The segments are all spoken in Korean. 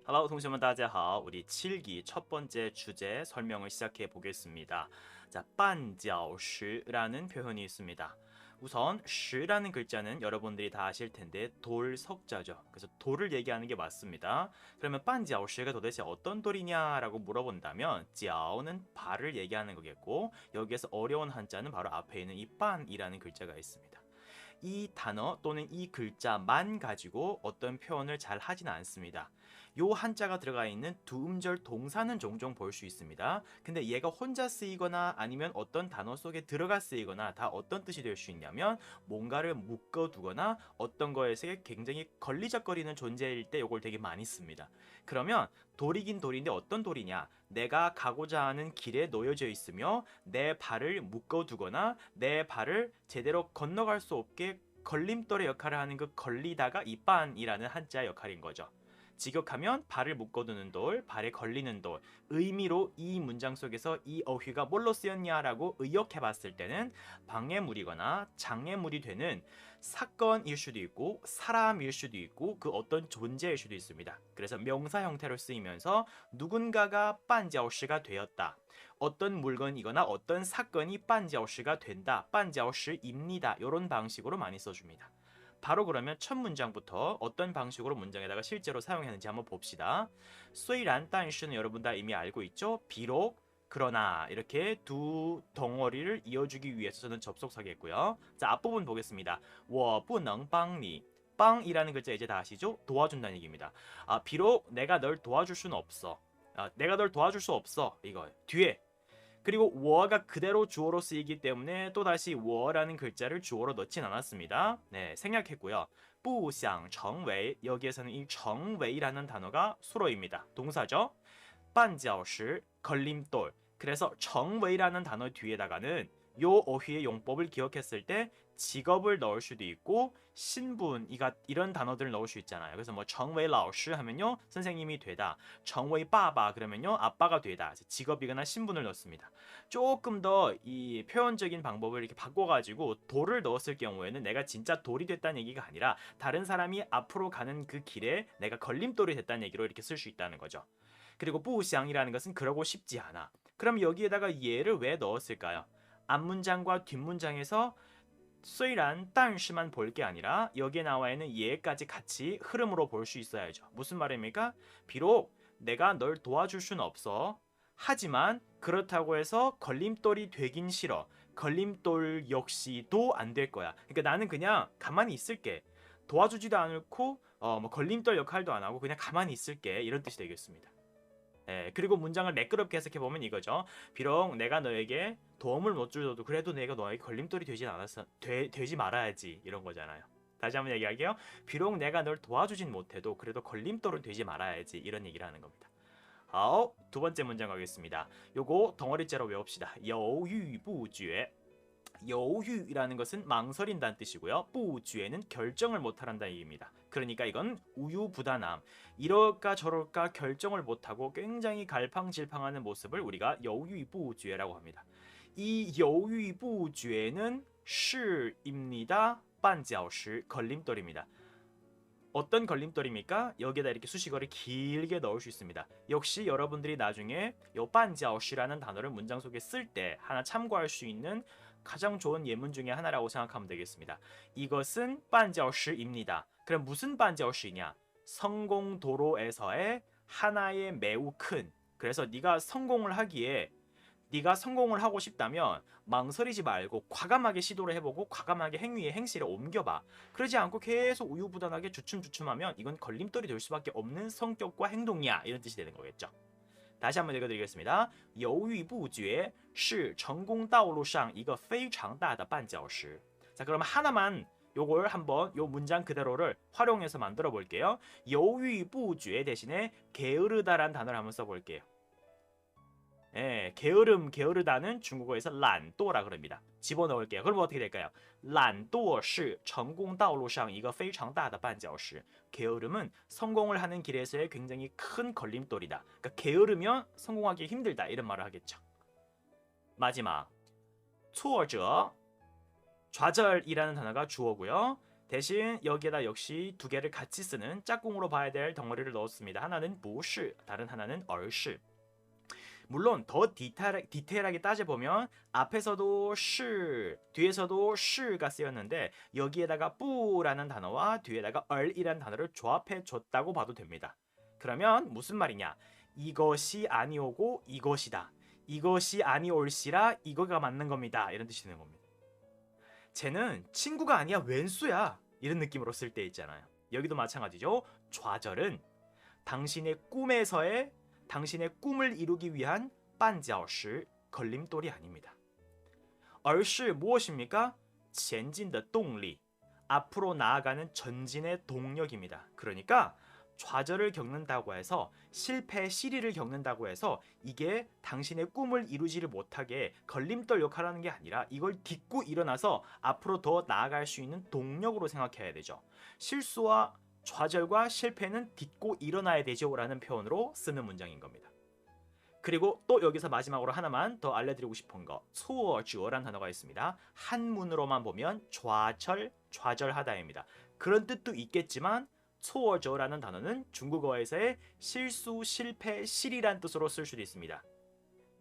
Hello， 同学们，大家好。우리 7기 첫 번째 주제 설명을 시작해 보겠습니다. 자, 绊脚石라는 표현이 있습니다. 우선 시라는 글자는 여러분들이 다 아실 텐데 돌 석자죠. 그래서 돌을 얘기하는 게 맞습니다. 그러면 绊脚石가 도대체 어떤 돌이냐라고 물어본다면 脚는 발을 얘기하는 거겠고 여기에서 어려운 한자는 바로 앞에 있는 이 绊이라는 글자가 있습니다. 이 단어 또는 이 글자만 가지고 어떤 표현을 잘 하진 않습니다. 요 한자가 들어가 있는 두 음절 동사는 종종 볼 수 있습니다. 근데 얘가 혼자 쓰이거나 아니면 어떤 단어 속에 들어가 쓰이거나 다 어떤 뜻이 될 수 있냐면 뭔가를 묶어두거나 어떤 거에서 굉장히 걸리적거리는 존재일 때 요걸 되게 많이 씁니다. 그러면 돌이긴 돌인데 어떤 돌이냐? 내가 가고자 하는 길에 놓여져 있으며 내 발을 묶어두거나 내 발을 제대로 건너갈 수 없게 걸림돌의 역할을 하는 그 걸리다가 이빤이라는 한자 역할인 거죠. 직역하면 발을 묶어두는 돌, 발에 걸리는 돌. 의미로 이 문장 속에서 이 어휘가 뭘로 쓰였냐라고 의역해봤을 때는 방해물이거나 장애물이 되는 사건일 수도 있고 사람일 수도 있고 그 어떤 존재일 수도 있습니다. 그래서 명사 형태로 쓰이면서 누군가가 빤자오시가 되었다. 어떤 물건이거나 어떤 사건이 빤자오시가 된다. 빤자오시입니다. 이런 방식으로 많이 써줍니다. 바로 그러면 첫 문장부터 어떤 방식으로 문장에다가 실제로 사용했는지 한번 봅시다. 虽然 但是는 여러분 다 이미 알고 있죠? 비록 그러나 이렇게 두 덩어리를 이어주기 위해서 저는 접속사겠고요. 자, 앞부분 보겠습니다. 我不能帮你 빵이라는 글자 이제 다 아시죠? 도와준다는 얘기입니다. 비록 내가 널 도와줄 수는 없어. 내가 널 도와줄 수 없어. 이거 뒤에 그리고 我가 그대로 주어로 쓰이기 때문에 또다시 我라는 글자를 주어로 넣진 않았습니다. 네, 생략했고요. 不想成为 여기에서는 이 成为라는 단어가 수로입니다. 동사죠. 绊脚石 걸림돌. 그래서 成为라는 단어 뒤에다가는 요 어휘의 용법을 기억했을 때 직업을 넣을 수도 있고 신분 이런 단어들을 넣을 수 있잖아요. 그래서 뭐 정웨이 라오시 하면요 선생님이 되다. 정웨이 빠바 그러면요 아빠가 되다. 직업이거나 신분을 넣습니다. 조금 더 이 표현적인 방법을 이렇게 바꿔가지고 돌을 넣었을 경우에는 내가 진짜 돌이 됐다는 얘기가 아니라 다른 사람이 앞으로 가는 그 길에 내가 걸림돌이 됐다는 얘기로 이렇게 쓸 수 있다는 거죠. 그리고 뿌우샹이라는 것은 그러고 싶지 않아. 그럼 여기에다가 얘를 왜 넣었을까요? 앞문장과 뒷문장에서 虽然 但是만 볼 게 아니라 여기에 나와 있는 얘까지 같이 흐름으로 볼 수 있어야죠. 무슨 말입니까? 비록 내가 널 도와줄 수는 없어. 하지만 그렇다고 해서 걸림돌이 되긴 싫어. 걸림돌 역시도 안 될 거야. 그러니까 나는 그냥 가만히 있을게. 도와주지도 않고 뭐 걸림돌 역할도 안 하고 그냥 가만히 있을게. 이런 뜻이 되겠습니다. 그리고 문장을 매끄럽게 해석해보면 이거죠. 비록 내가 너에게 도움을 못 주어도 그래도 내가 너에게 걸림돌이 되진 않았어. 되지 말아야지. 이런 거잖아요. 다시 한번 얘기할게요. 비록 내가 널 도와주진 못해도 그래도 걸림돌은 되지 말아야지. 이런 얘기를 하는 겁니다. 두 번째 문장 가겠습니다. 요거 덩어리째로 외웁시다. 犹豫不决 여유라는 것은 망설인다는 뜻이고요. 뿌쥐에는 결정을 못하란다는 얘기입니다. 그러니까 이건 우유부단함, 이럴까 저럴까 결정을 못하고 굉장히 갈팡질팡하는 모습을 우리가 여유부쥐라고 합니다. 이 여유부쥐는 시입니다. 빤지아오시 걸림돌입니다. 어떤 걸림돌입니까? 여기에다 이렇게 수식어를 길게 넣을 수 있습니다. 역시 여러분들이 나중에 요 빤지아오시라는 단어를 문장 속에 쓸 때 하나 참고할 수 있는 가장 좋은 예문 중에 하나라고 생각하면 되겠습니다. 이것은 빤지아오시입니다. 그럼 무슨 빤지아오시냐? 성공도로에서의 하나의 매우 큰, 그래서 네가 성공을 하기에 네가 성공을 하고 싶다면 망설이지 말고 과감하게 시도를 해보고 과감하게 행위의 행실을 옮겨봐. 그러지 않고 계속 우유부단하게 주춤주춤하면 이건 걸림돌이 될 수밖에 없는 성격과 행동이야. 이런 뜻이 되는 거겠죠. 다시 한번 읽어드리겠습니다. 犹豫不决是成功道路上一个非常大的绊脚石. 자, 그럼 하나만 요걸 한번 요 문장 그대로를 활용해서 만들어 볼게요. 犹豫不决 대신에 게으르다란 단어를 한번 써볼게요. 게으르다는 중국어에서 란도라 그럽니다. 집어넣을게요. 그럼 어떻게 될까요? 懒惰是 成功道路上一个非常大的绊脚石. 게으름은 성공을 하는 길에서의 굉장히 큰 걸림돌이다. 그러니까 게으르면 성공하기 힘들다 이런 말을 하겠죠. 마지막 挫折 좌절이라는 단어가 주어고요. 대신 여기에다 역시 두 개를 같이 쓰는 짝꿍으로 봐야 될 덩어리를 넣었습니다. 하나는 不是, 다른 하나는 而是. 물론 더 디테일하게 따져보면 앞에서도 是, 뒤에서도 是가 쓰였는데 여기에다가 不라는 단어와 뒤에다가 儿이라는 단어를 조합해 줬다고 봐도 됩니다. 그러면 무슨 말이냐? 이것이 아니오고 이것이다. 이것이 아니올시라 이거가 맞는 겁니다. 이런 뜻이 되는 겁니다. 쟤는 친구가 아니야 웬수야. 이런 느낌으로 쓸 때 있잖아요. 여기도 마찬가지죠. 좌절은 당신의 꿈에서의 당신의 꿈을 이루기 위한 绊脚石 걸림돌이 아닙니다. 而是 무엇입니까? 前进的动力 앞으로 나아가는 전진의 동력입니다. 그러니까 좌절을 겪는다고 해서 실패, 시리를 겪는다고 해서 이게 당신의 꿈을 이루지를 못하게 걸림돌 역할을 하는 게 아니라 이걸 딛고 일어나서 앞으로 더 나아갈 수 있는 동력으로 생각해야 되죠. 실수와 좌절과 실패는 딛고 일어나야 되죠 라는 표현으로 쓰는 문장인 겁니다. 그리고 또 여기서 마지막으로 하나만 더 알려드리고 싶은 거, 挫折라는 단어가 있습니다. 한문으로만 보면 좌절하다입니다. 그런 뜻도 있겠지만 挫折라는 단어는 중국어에서의 실수, 실패, 실이란 뜻으로 쓸 수도 있습니다.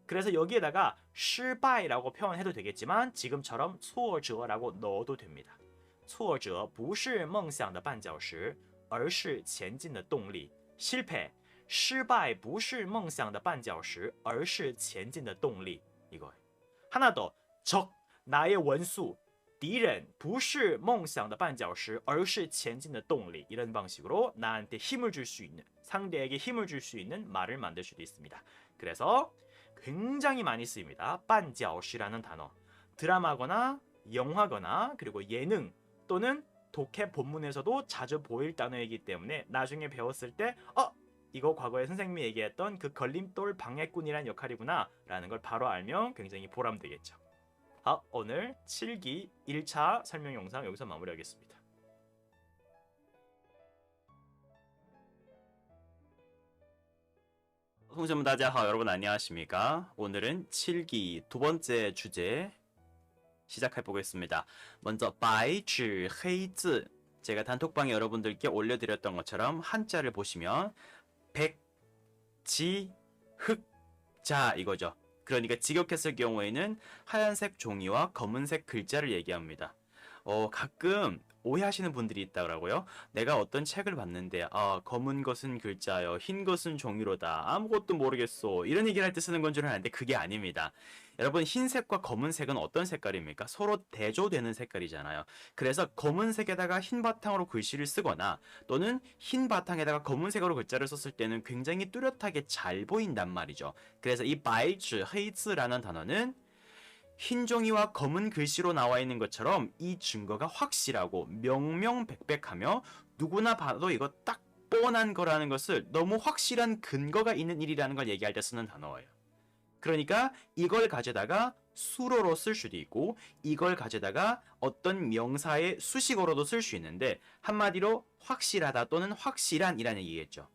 그래서 여기에다가 失败라고 표현해도 되겠지만 지금처럼 挫折라고 넣어도 됩니다. 挫折不是梦想的绊脚石而是前进的动力 실패, 失败不是梦想的绊脚石而是前进的动力 이거예요. 하나 더, 적, 나의 원수, 敌人不是梦想的绊脚石而是前进的动力 이런 방식으로 나한테 힘을 줄 수 있는, 상대에게 힘을 줄 수 있는 말을 만들 수도 있습니다. 그래서 굉장히 많이 쓰입니다. 绊脚石라는 단어. 드라마거나 영화거나 그리고 예능 또는 독해 본문에서도 자주 보일 단어이기 때문에 나중에 배웠을 때 이거 과거에 선생님이 얘기했던 그 걸림돌 방해꾼이란 역할이구나 라는 걸 바로 알면 굉장히 보람되겠죠. 오늘 7기 1차 설명 영상 여기서 마무리하겠습니다. 동생분 다자하 여러분 안녕하십니까? 오늘은 7기 두 번째 주제 시작해 보겠습니다. 먼저 白纸黑字 제가 단톡방에 여러분들께 올려드렸던 것처럼 한자를 보시면 백, 지, 흑, 자 이거죠. 그러니까 직역했을 경우에는 하얀색 종이와 검은색 글자를 얘기합니다. 가끔 오해하시는 분들이 있다고요. 내가 어떤 책을 봤는데 검은 것은 글자요, 흰 것은 종이로다. 아무것도 모르겠어. 이런 얘기를 할 때 쓰는 건 줄 아는데 그게 아닙니다. 여러분 흰색과 검은색은 어떤 색깔입니까? 서로 대조되는 색깔이잖아요. 그래서 검은색에다가 흰 바탕으로 글씨를 쓰거나 또는 흰 바탕에다가 검은색으로 글자를 썼을 때는 굉장히 뚜렷하게 잘 보인단 말이죠. 그래서 이 白纸黑字라는 단어는 흰 종이와 검은 글씨로 나와 있는 것처럼 이 증거가 확실하고 명명백백하며 누구나 봐도 이거 딱 뻔한 거라는 것을 너무 확실한 근거가 있는 일이라는 걸 얘기할 때 쓰는 단어예요. 그러니까 이걸 가져다가 수로로 쓸 수도 있고 이걸 가져다가 어떤 명사의 수식어로도 쓸 수 있는데 한마디로 확실하다 또는 확실한 이라는 얘기겠죠.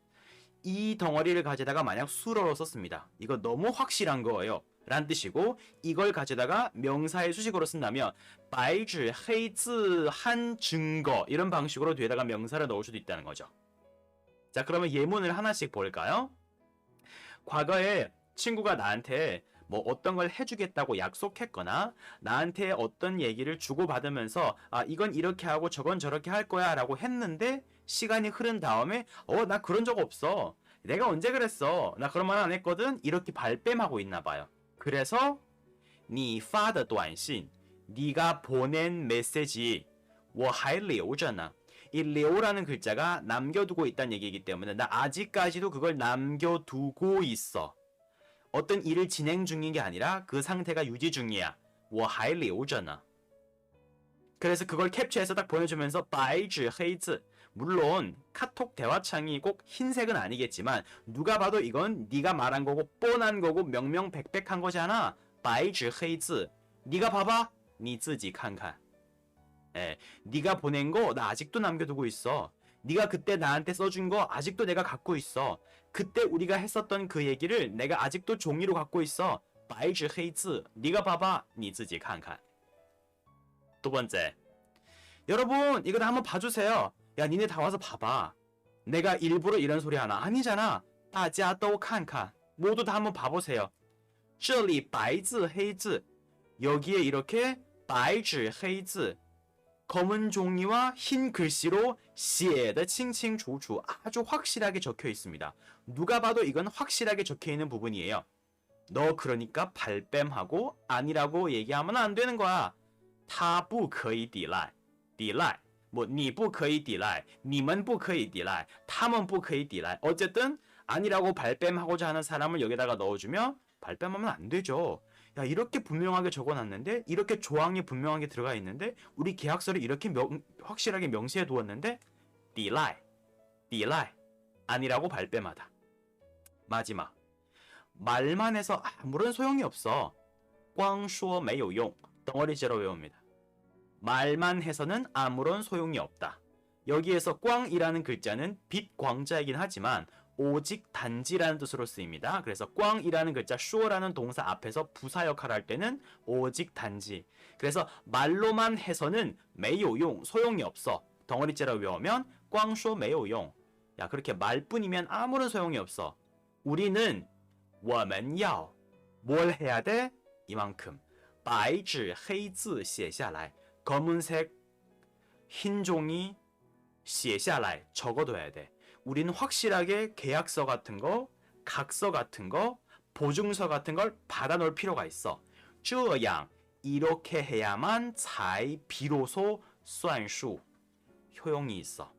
이 덩어리를 가져다가 만약 수로로 썼습니다. 이거 너무 확실한 거예요. 란 뜻이고 이걸 가져다가 명사의 수식어로 쓴다면 白纸黑字한 증거 이런 방식으로 뒤에다가 명사를 넣을 수도 있다는 거죠. 자 그러면 예문을 하나씩 볼까요? 과거에 친구가 나한테 뭐 어떤 걸 해주겠다고 약속했거나 나한테 어떤 얘기를 주고받으면서 이건 이렇게 하고 저건 저렇게 할 거야 라고 했는데 시간이 흐른 다음에 나 그런 적 없어. 내가 언제 그랬어. 나 그런 말 안 했거든. 이렇게 발뺌하고 있나 봐요. 그래서 你发的短信 네가 보낸 메시지 我还留着呢. 이 留라는 글자가 남겨두고 있다는 얘기이기 때문에 나 아직까지도 그걸 남겨두고 있어. 어떤 일을 진행 중인 게 아니라 그 상태가 유지 중이야. 我还留着呢. 그래서 그걸 캡처해서 딱 보내주면서 白纸黑字 물론 카톡 대화창이 꼭 흰색은 아니겠지만 누가 봐도 이건 네가 말한 거고 뻔한 거고 명명백백한 거잖아. 白纸黑字 네가 봐봐. 你自己看看. 네가 보낸 거 나 아직도 남겨두고 있어. 네가 그때 나한테 써준 거 아직도 내가 갖고 있어. 그때 우리가 했었던 그 얘기를 내가 아직도 종이로 갖고 있어. 白纸黑字 네가 봐봐. 你自己看看. 두 번째, 여러분 이거 다 한번 봐주세요. 야 니네 다 와서 봐봐. 내가 일부러 이런 소리 하나? 아니잖아. 大家都看看. 모두 다 한번 봐보세요. 这里白字黑字. 여기에 이렇게 白纸黑字 검은 종이와 흰 글씨로 写的清清楚楚 아주 확실하게 적혀 있습니다. 누가 봐도 이건 확실하게 적혀 있는 부분이에요. 너 그러니까 발뺌하고 아니라고 얘기하면 안 되는 거야. 他不可以抵赖. 抵赖. 뭐, 你不可以抵赖, 你们不可以抵赖, 他们不可以抵赖. 어쨌든 아니라고 발뺌하고자 하는 사람을 여기다가 넣어주면 발뺌하면 안 되죠. 야, 이렇게 분명하게 적어놨는데, 이렇게 조항이 분명하게 들어가 있는데, 우리 계약서를 이렇게 확실하게 명시해 두었는데, 抵赖, 抵赖, 아니라고 발뺌하다. 마지막. 말만 해서 아무런 소용이 없어. 光说没有用. 덩어리째로 외웁니다. 말만 해서는 아무런 소용이 없다. 여기에서 꽝이라는 글자는 빛 광자이긴 하지만 오직 단지라는 뜻으로 쓰입니다. 그래서 꽝이라는 글자 쇼라는 동사 앞에서 부사 역할을 할 때는 오직 단지. 그래서 말로만 해서는 没有用 소용이 없어. 덩어리째로 외우면 光说没有用. 야, 그렇게 말뿐이면 아무런 소용이 없어. 우리는 我们要 뭘 해야 돼? 이만큼. 白纸黑字写下来. 검은색 흰 종이 写下来 적어둬야 돼. 우리는 확실하게 계약서 같은 거, 각서 같은 거, 보증서 같은 걸 받아놓을 필요가 있어. 这样 이렇게 해야만 才 비로소 算数 효용이 있어.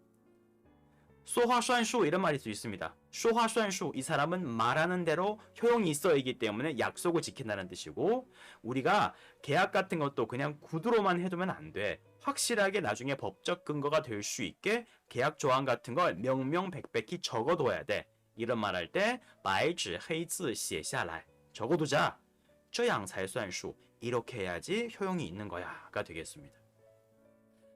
说话算数 이런 말일 수 있습니다. 说话算数 이 사람은 말하는 대로 효용이 있어이기 때문에 약속을 지킨다는 뜻이고 우리가 계약 같은 것도 그냥 구두로만 해두면 안 돼. 확실하게 나중에 법적 근거가 될 수 있게 계약 조항 같은 걸 명명백백히 적어둬야 돼. 이런 말 할 때 白纸黑字写下来 적어두자. 这样才算数 이렇게 해야지 효용이 있는 거야가 되겠습니다.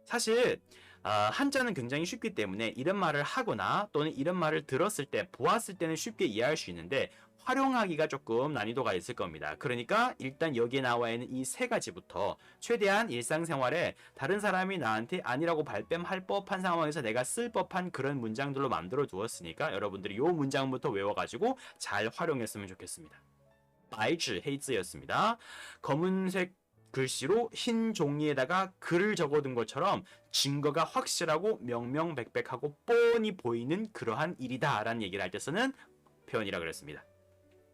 사실 한자는 굉장히 쉽기 때문에 이런 말을 하거나 또는 이런 말을 들었을 때 보았을 때는 쉽게 이해할 수 있는데 활용하기가 조금 난이도가 있을 겁니다. 그러니까 일단 여기에 나와 있는 이 세 가지부터 최대한 일상생활에 다른 사람이 나한테 아니라고 발뺌할 법한 상황에서 내가 쓸 법한 그런 문장들로 만들어 두었으니까 여러분들이 이 문장부터 외워가지고 잘 활용했으면 좋겠습니다. 白纸黑字였습니다. 검은색 글씨로 흰 종이에다가 글을 적어둔 것처럼 증거가 확실하고 명명백백하고 뻔히 보이는 그러한 일이다 라는 얘기를 할 때 쓰는 표현이라 그랬습니다.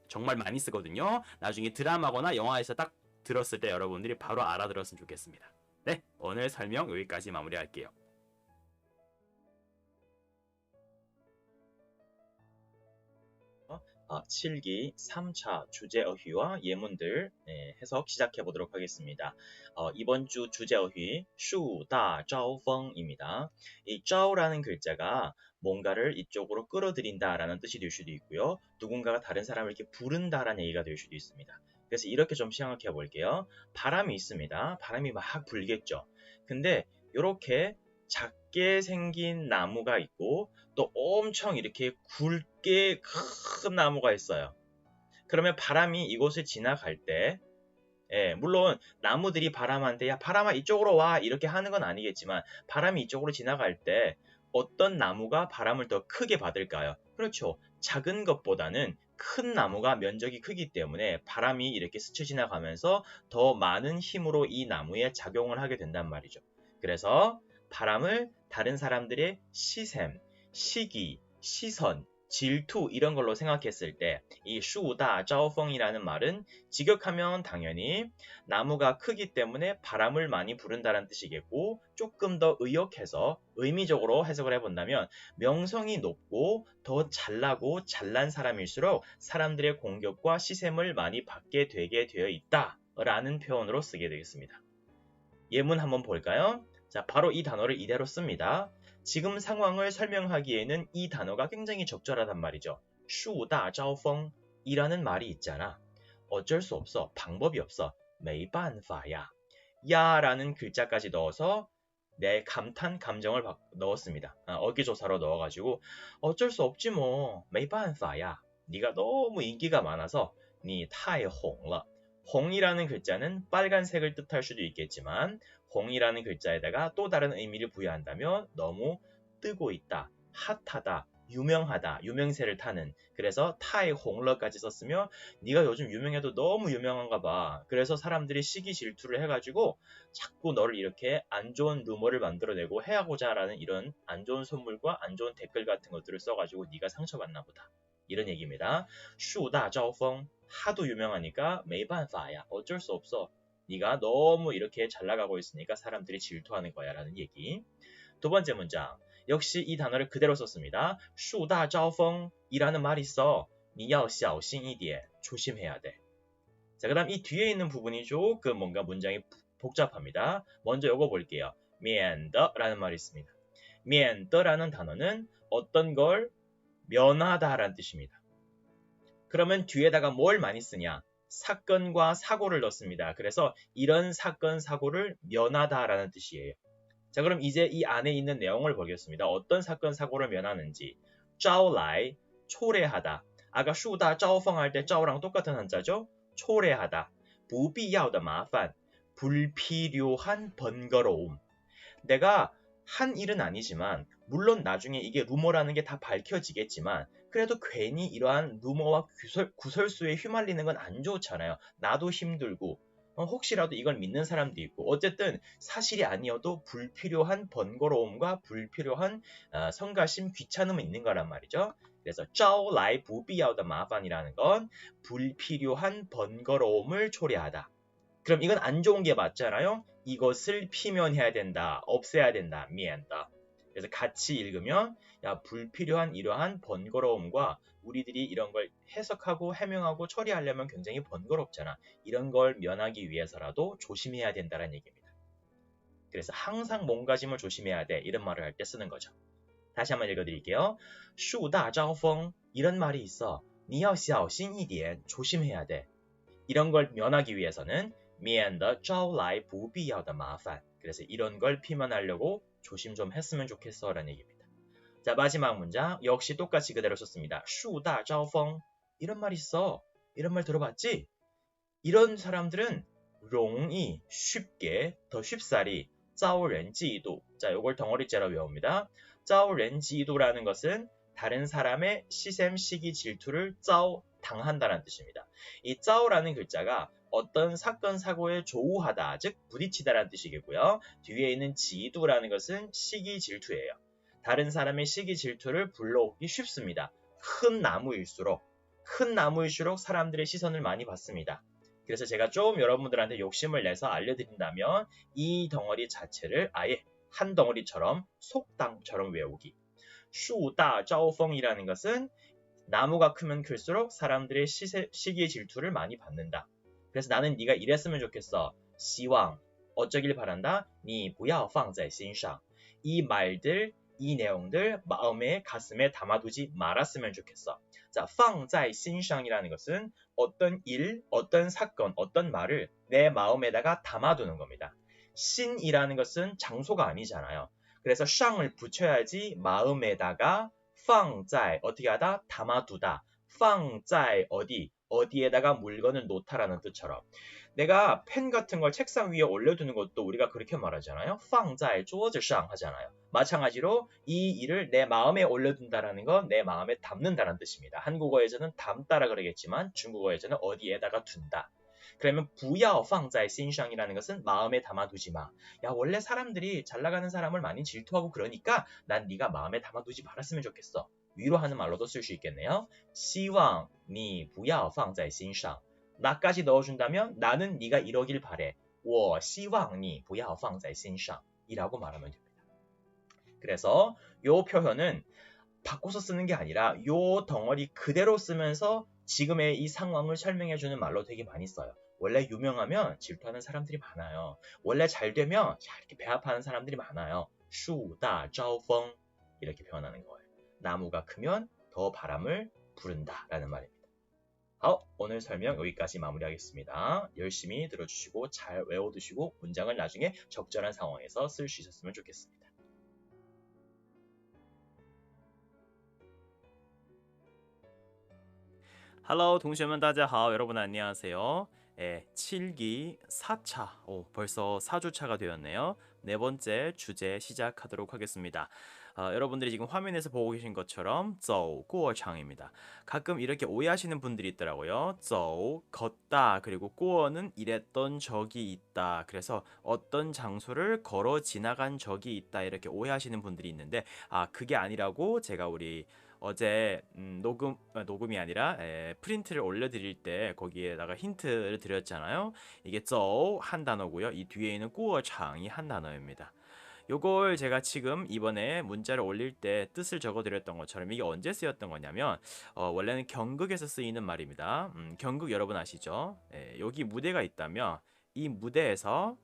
정말 많이 쓰거든요. 나중에 드라마거나 영화에서 딱 들었을 때 여러분들이 바로 알아들었으면 좋겠습니다. 네, 오늘 설명 여기까지 마무리할게요. 아, 7기 3차 주제어휘와 예문들 해석 시작해 보도록 하겠습니다. 이번 주 주제어휘 树大招风입니다. 이 招라는 글자가 뭔가를 이쪽으로 끌어들인다라는 뜻이 될 수도 있고요. 누군가가 다른 사람을 이렇게 부른다라는 얘기가 될 수도 있습니다. 그래서 이렇게 좀 생각해 볼게요. 바람이 있습니다. 바람이 막 불겠죠. 근데 이렇게 작게 생긴 나무가 있고 또 엄청 이렇게 굵게 큰 나무가 있어요. 그러면 바람이 이곳을 지나갈 때 물론 나무들이 바람한테 야 바람아 이쪽으로 와 이렇게 하는 건 아니겠지만 바람이 이쪽으로 지나갈 때 어떤 나무가 바람을 더 크게 받을까요? 그렇죠. 작은 것보다는 큰 나무가 면적이 크기 때문에 바람이 이렇게 스쳐 지나가면서 더 많은 힘으로 이 나무에 작용을 하게 된단 말이죠. 그래서 바람을 다른 사람들의 시샘, 시기, 시선, 질투 이런 걸로 생각했을 때 이 슈다 자오펑이라는 말은 직역하면 당연히 나무가 크기 때문에 바람을 많이 부른다는 뜻이겠고 조금 더 의역해서 의미적으로 해석을 해본다면 명성이 높고 더 잘나고 잘난 사람일수록 사람들의 공격과 시샘을 많이 받게 되게 되어 있다라는 표현으로 쓰게 되겠습니다. 예문 한번 볼까요? 자, 바로 이 단어를 이대로 씁니다. 지금 상황을 설명하기에는 이 단어가 굉장히 적절하단 말이죠. 树大招风이라는 말이 있잖아. 어쩔 수 없어. 방법이 없어. 没办法呀. 야라는 글자까지 넣어서 내 감탄 감정을 넣었습니다. 어기조사로 넣어가지고 어쩔 수 없지 뭐. 没办法呀. 네가 너무 인기가 많아서 你太红了. 홍이라는 글자는 빨간색을 뜻할 수도 있겠지만 홍이라는 글자에다가 또 다른 의미를 부여한다면 너무 뜨고 있다, 핫하다, 유명하다, 유명세를 타는. 그래서 타의 홍러까지 썼으면 네가 요즘 유명해도 너무 유명한가 봐. 그래서 사람들이 시기 질투를 해가지고 자꾸 너를 이렇게 안 좋은 루머를 만들어내고 해하고자 하라는 이런 안 좋은 선물과 안 좋은 댓글 같은 것들을 써가지고 네가 상처받나 보다. 이런 얘기입니다. 树大招风 하도 유명하니까 没办法야 어쩔 수 없어. 네가 너무 이렇게 잘 나가고 있으니까 사람들이 질투하는 거야 라는 얘기. 두 번째 문장. 역시 이 단어를 그대로 썼습니다. 树大招风이라는 말이 있어. 你要小心一点. 조심해야 돼. 자, 그 다음 이 뒤에 있는 부분이 조금 뭔가 문장이 복잡합니다. 먼저 요거 볼게요. 免得라는 말이 있습니다. 免得라는 단어는 어떤 걸 면하다라는 뜻입니다. 그러면 뒤에다가 뭘 많이 쓰냐? 사건과 사고를 넣습니다. 그래서 이런 사건, 사고를 면하다라는 뜻이에요. 자, 그럼 이제 이 안에 있는 내용을 보겠습니다. 어떤 사건, 사고를 면하는지. 招来, 초래하다. 아까 树大招风할 때 招랑 똑같은 한자죠? 초래하다. 不必要的麻烦, 불필요한 번거로움. 내가 한 일은 아니지만 물론 나중에 이게 루머라는 게 다 밝혀지겠지만 그래도 괜히 이러한 루머와 구설수에 휘말리는 건 안 좋잖아요. 나도 힘들고 혹시라도 이걸 믿는 사람도 있고 어쨌든 사실이 아니어도 불필요한 번거로움과 불필요한 성가심, 귀찮음은 있는 거란 말이죠. 그래서 招来不必要的麻烦이라는 건 불필요한 번거로움을 초래하다. 그럼 이건 안 좋은 게 맞잖아요. 이것을 피면해야 된다. 없애야 된다. 미엔다. 그래서 같이 읽으면 야 불필요한 이러한 번거로움과 우리들이 이런 걸 해석하고 해명하고 처리하려면 굉장히 번거롭잖아. 이런 걸 면하기 위해서라도 조심해야 된다는 얘기입니다. 그래서 항상 몸가짐을 조심해야 돼. 이런 말을 할 때 쓰는 거죠. 다시 한번 읽어드릴게요. 树大招风 이런 말이 있어. 你要小心一点 조심해야 돼. 이런 걸 면하기 위해서는 免得招来不必要的麻烦. 그래서 이런 걸 피면하려고 조심 좀 했으면 좋겠어 라는 얘기입니다. 자, 마지막 문장 역시 똑같이 그대로 썼습니다. 树大招风 이런 말 있어. 이런 말 들어봤지? 이런 사람들은 容易 쉽게 더 쉽사리 招人嫉妒. 자, 요걸 덩어리째로 외웁니다. 招人嫉妒라는 것은 다른 사람의 시샘, 시기, 질투를 招 당한다는 뜻입니다. 이 招라는 글자가 어떤 사건, 사고에 조우하다, 즉 부딪히다라는 뜻이겠고요. 뒤에 있는 지두라는 것은 시기, 질투예요. 다른 사람의 시기, 질투를 불러오기 쉽습니다. 큰 나무일수록 사람들의 시선을 많이 받습니다. 그래서 제가 좀 여러분들한테 욕심을 내서 알려드린다면 이 덩어리 자체를 아예 한 덩어리처럼 속담처럼 외우기. 树大招风이라는 것은 나무가 크면 클수록 사람들의 시기의 질투를 많이 받는다. 그래서 나는 네가 이랬으면 좋겠어. 希望 어쩌길 바란다. 你不要放在心上. 이 말들, 이 내용들 마음에 가슴에 담아두지 말았으면 좋겠어. 자, 放在心上이라는 것은 어떤 일, 어떤 사건, 어떤 말을 내 마음에다가 담아두는 겁니다. 신이라는 것은 장소가 아니잖아요. 그래서 上을 붙여야지 마음에다가 放在 어떻게 하다? 담아두다. 放在어디에다가 물건을 놓다라는 뜻처럼. 내가 펜 같은 걸 책상 위에 올려두는 것도 우리가 그렇게 말하잖아요. 放在桌子上 하잖아요. 마찬가지로 이 일을 내 마음에 올려둔다라는 건 내 마음에 담는다는 뜻입니다. 한국어에서는 담다라 그러겠지만 중국어에서는 어디에다가 둔다. 그러면 不要放在心上이라는 것은 마음에 담아두지 마. 야, 원래 사람들이 잘 나가는 사람을 많이 질투하고 그러니까 난 네가 마음에 담아두지 말았으면 좋겠어. 위로하는 말로도 쓸 수 있겠네요. 希望你不要放在心上. 나까지 넣어준다면 나는 네가 이러길 바래. 我希望你不要放在心上 이라고 말하면 됩니다. 그래서 요 표현은 바꿔서 쓰는 게 아니라 요 덩어리 그대로 쓰면서 지금의 이 상황을 설명해주는 말로 되게 많이 써요. 원래 유명하면 질투하는 사람들이 많아요. 원래 잘 되면 이렇게 배합하는 사람들이 많아요. 树大招风 이렇게 표현하는 거예요. 나무가 크면 더 바람을 부른다 라는 말입니다. 오늘 설명 여기까지 마무리하겠습니다. 열심히 들어주시고 잘 외워두시고 문장을 나중에 적절한 상황에서 쓸 수 있었으면 좋겠습니다. Hello, 同学们，大家好，여러분 안녕하세요. 7기 4차. 벌써 4주차가 되었네요. 네 번째 주제 시작하도록 하겠습니다. 여러분들이 지금 화면에서 보고 계신 것처럼 走过场입니다. 가끔 이렇게 오해하시는 분들이 있더라고요. 走 걷다 그리고 过는 이랬던 적이 있다. 그래서 어떤 장소를 걸어 지나간 적이 있다 이렇게 오해하시는 분들이 있는데 그게 아니라고 제가 우리 어제 녹음이 아니라 프린트를 올려드릴 때 거기에다가 힌트를 드렸잖아요. 이게 走 한 단어고요. 이 뒤에 있는 过场이 한 단어입니다. 요걸 제가 지금 이번에 문자를 올릴 때 뜻을 적어드렸던 것처럼 이게 언제 쓰였던 거냐면 원래는 경극에서 쓰이는 말입니다. 경극 여러분 아시죠? 여기 무대가 있다면 이 무대에서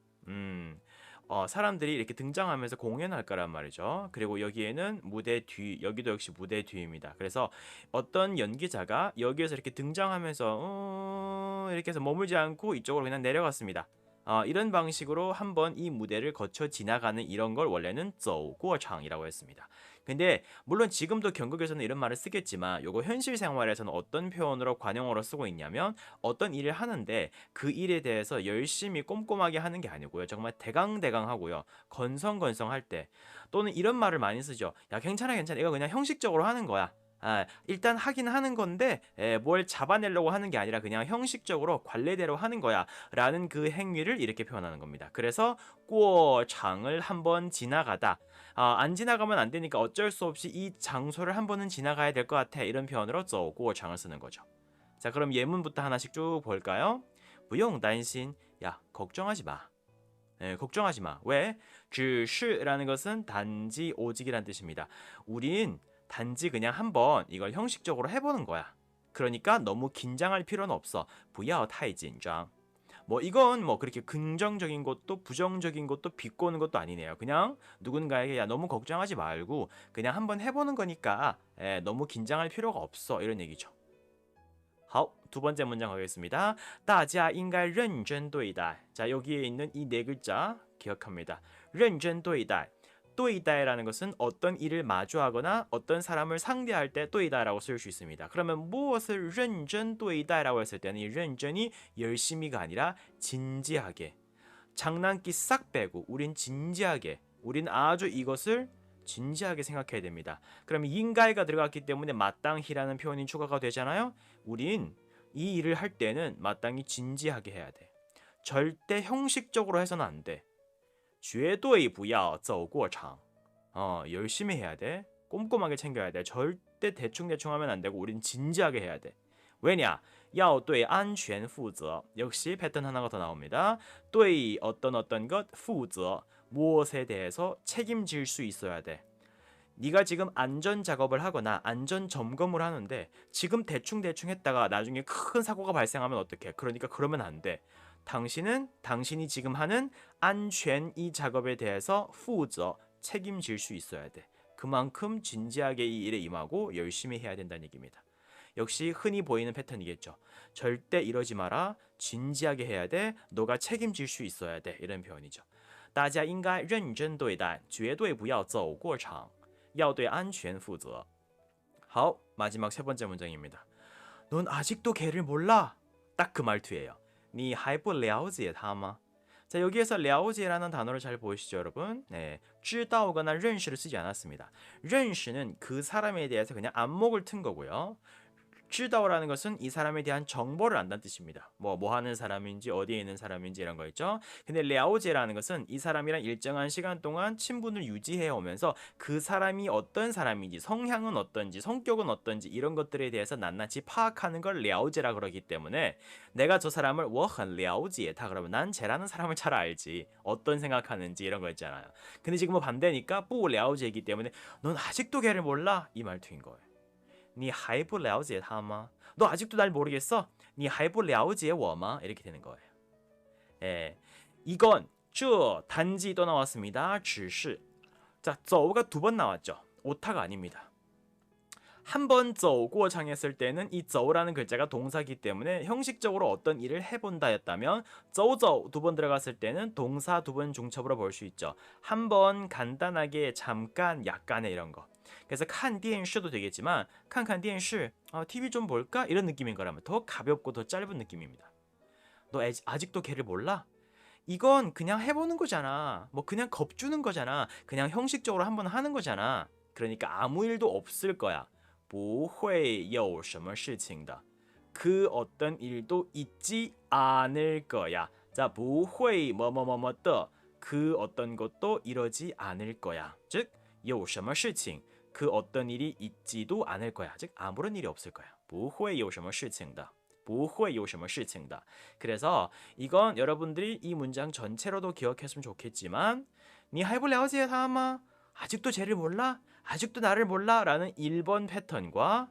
사람들이 이렇게 등장하면서 공연할 거란 말이죠. 그리고 여기에는 무대 뒤, 여기도 역시 무대 뒤입니다. 그래서 어떤 연기자가 여기에서 이렇게 등장하면서 이렇게 해서 머물지 않고 이쪽으로 그냥 내려갔습니다. 이런 방식으로 한번 이 무대를 거쳐 지나가는 이런 걸 원래는 走过场이라고 했습니다. 근데 물론 지금도 경극에서는 이런 말을 쓰겠지만 요거 현실 생활에서는 어떤 표현으로 관용어로 쓰고 있냐면 어떤 일을 하는데 그 일에 대해서 열심히 꼼꼼하게 하는 게 아니고요. 정말 대강대강 하고요. 건성건성할 때 또는 이런 말을 많이 쓰죠. 야 괜찮아 이거 그냥 형식적으로 하는 거야. 일단 하긴 하는 건데 뭘 잡아내려고 하는 게 아니라 그냥 형식적으로 관례대로 하는 거야 라는 그 행위를 이렇게 표현하는 겁니다. 그래서 过场을 한번 지나가다 안 지나가면 안 되니까 어쩔 수 없이 이 장소를 한 번은 지나가야 될 것 같아 이런 표현으로 走过场을 쓰는 거죠. 자 그럼 예문부터 하나씩 쭉 볼까요? 不用担心 야 걱정하지 마. 걱정하지 마. 왜? 只是라는 것은 단지 오직이란 뜻입니다. 우린 단지 그냥 한번 이걸 형식적으로 해보는 거야. 그러니까 너무 긴장할 필요는 없어. 不要太紧张. 이건 그렇게 긍정적인 것도 부정적인 것도 비꼬는 것도 아니네요. 그냥 누군가에게 야 너무 걱정하지 말고 그냥 한번 해보는 거니까 너무 긴장할 필요가 없어 이런 얘기죠. 好, 두 번째 문장 가겠습니다. 大家应该认真对待. 자 여기에 있는 이 네 글자 기억합니다. 认真对待. 对待라는 것은 어떤 일을 마주하거나 어떤 사람을 상대할 때 对待라고 쓸 수 있습니다. 그러면 무엇을 认真对待라고 했을 때는 이 认真이 열심히가 아니라 진지하게 장난기 싹 빼고 우린 진지하게 우린 아주 이것을 진지하게 생각해야 됩니다. 그러면 인가이가 들어갔기 때문에 마땅히라는 표현이 추가가 되잖아요. 우린 이 일을 할 때는 마땅히 진지하게 해야 돼. 절대 형식적으로 해서는 안 돼. 绝对不要走过场. 열심히 해야 돼. 꼼꼼하게 챙겨야 돼. 절대 대충대충 하면 안 되고 우린 진지하게 해야 돼. 왜냐? 要对安全负责. 역시 패턴 하나가 더 나옵니다. 对 어떤 것, 负责 무엇에 대해서 책임질 수 있어야 돼. 네가 지금 안전 작업을 하거나 안전 점검을 하는데 지금 대충대충 했다가 나중에 큰 사고가 발생하면 어떡해? 그러니까 그러면 안 돼. 당신이 지금 하는 안전 이 작업에 대해서 负责 책임질 수 있어야 돼. 그만큼 진지하게 이 일에 임하고 열심히 해야 된다는 얘기입니다. 역시 흔히 보이는 패턴이겠죠. 절대 이러지 마라. 진지하게 해야 돼. 너가 책임질 수 있어야 돼. 이런 표현이죠. 大家应该认真对待绝对不要走过场要对安全负责 好, 마지막 세 번째 문장입니다. 넌 아직도 걔를 몰라? 딱 그 말투예요. 你还不了解他吗? 자 여기에서 了解라는 단어를 잘 보이시죠 여러분? 知道거나 认识를 쓰지 않았습니다. 认识는 그 사람에 대해서 그냥 안목을 튼 거고요. 知道라는 것은 이 사람에 대한 정보를 안다는 뜻입니다. 뭐 하는 사람인지 어디에 있는 사람인지 이런 거 있죠. 근데 了解라는 것은 이 사람이랑 일정한 시간 동안 친분을 유지해 오면서 그 사람이 어떤 사람인지 성향은 어떤지 성격은 어떤지 이런 것들에 대해서 낱낱이 파악하는 걸 了解라 그러기 때문에 내가 저 사람을 我很了解다 그러면 난 쟤라는 사람을 잘 알지. 어떤 생각하는지 이런 거 있잖아요. 근데 지금은 반대니까 不了解이기 때문에 넌 아직도 걔를 몰라? 이 말투인 거예요. 你还不了解他吗? 너 아직도 날 모르겠어? 你还不了解我吗? 이렇게 되는 거예요. 이건 这 단지 또 나왔습니다. 只是 자, 走가 두 번 나왔죠. 오타가 아닙니다. 한 번 走过场 했을 때는 이 走라는 글자가 동사기 때문에 형식적으로 어떤 일을 해본다였다면 走두 번 들어갔을 때는 동사 두 번 중첩으로 볼 수 있죠. 한 번 간단하게 잠깐 약간의 이런 거. 그래서 看电视도 되겠지만 看看电视 TV 좀 볼까? 이런 느낌인 거라면 더 가볍고 더 짧은 느낌입니다. 너 아직도 걔를 몰라? 이건 그냥 해보는 거잖아. 뭐 그냥 겁주는 거잖아. 그냥 형식적으로 한번 하는 거잖아. 그러니까 아무 일도 없을 거야. 不会有什么事情的. 그 어떤 일도 있지 않을 거야. 자, 不会뭐뭐뭐뭐的. 그 어떤 것도 이러지 않을 거야. 즉, 有什么事情. 그 어떤 일이 있지도 않을 거야. 즉, 아무런 일이 없을 거야. 不会有什么事情的.不会有什么事情的. 그래서 이건 여러분들이 이 문장 전체로도 기억했으면 좋겠지만 你还不了解他吗? 아직도 쟤를 몰라? 아직도 나를 몰라? 라는 1번 패턴과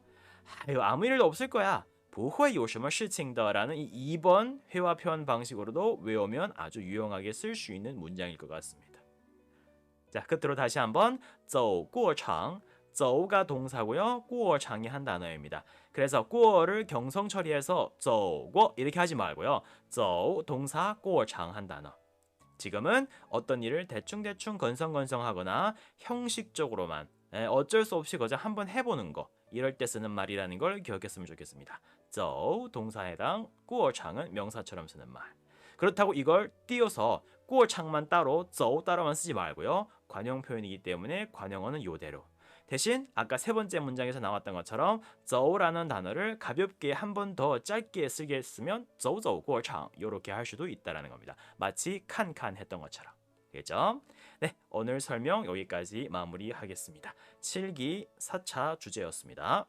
아유, 아무 일도 없을 거야. 不会有什么事情的 라는 이 2번 회화 표현 방식으로도 외우면 아주 유용하게 쓸 수 있는 문장일 것 같습니다. 자, 끝으로 다시 한번 走过场 走가 동사고요. 过场이 한 단어입니다. 그래서 过를 경성 처리해서 走过 이렇게 하지 말고요. 走 동사 过场 한 단어. 지금은 어떤 일을 대충대충 건성건성하거나 형식적으로만 어쩔 수 없이 그저 한번 해보는 거 이럴 때 쓰는 말이라는 걸 기억했으면 좋겠습니다. 走 동사에 해당 过场은 명사처럼 쓰는 말. 그렇다고 이걸 띄어서 过场만 따로 走 따로만 쓰지 말고요. 관용 표현이기 때문에 관용어는 요대로. 대신 아까 세 번째 문장에서 나왔던 것처럼 走라는 단어를 가볍게 한 번 더 짧게 쓰겠으면 走走过场 이렇게 할 수도 있다라는 겁니다. 마치 칸칸 했던 것처럼. 알겠죠? 네, 오늘 설명 여기까지 마무리하겠습니다. 7기 4차 주제였습니다.